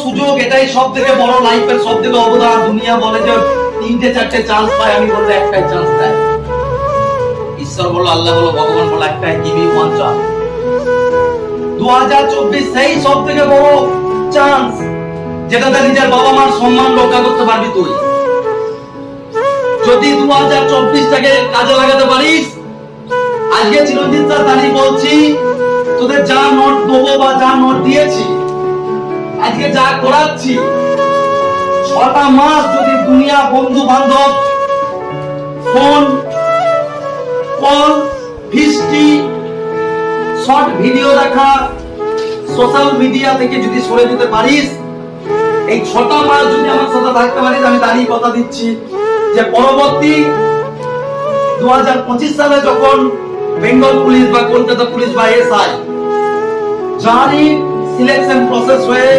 সুযোগ, এটাই সব থেকে বড় লাইফের সব থেকে অবদান। দুনিয়া বলে যে 3-4টে চান্স পায়, আমি বলতে একটাই চান্স দেয়। ঈশ্বর বলো, আল্লাহ বলো, ভগবান বলো, একটাই, গিভ ইউ ওয়ান চান্স। 2024 সেই সব থেকে বড় চান্স, যেটাতে নিজের বাবা মার সম্মান রক্ষা করতে পারবি তুই। যদি 2024টাকে কাজে লাগাতে পারিস, আজকে চিরঞ্জিত স্যার দাঁড়িয়ে বলছি, তোদের যা নোট দেবো বা যা নোট দিয়েছি, আজকে যা করাচ্ছি, 6টা মাস যদি দুনিয়া, বন্ধু বান্ধব, ফোন কল, ফিস্টি, শর্ট ভিডিও দেখা, সোশ্যাল মিডিয়া থেকে যদি সরে যেতে পারিস, এই 6টা মাস যদি আমার সাথে থাকতে পারিস, আমি দাঁড়িয়ে কথা দিচ্ছি যে পরবর্তী 2025 সালে যখন বেঙ্গল পুলিশ বা কলকাতা পুলিশ বা এসআই যারই সিলেকশন প্রসেস হয়ে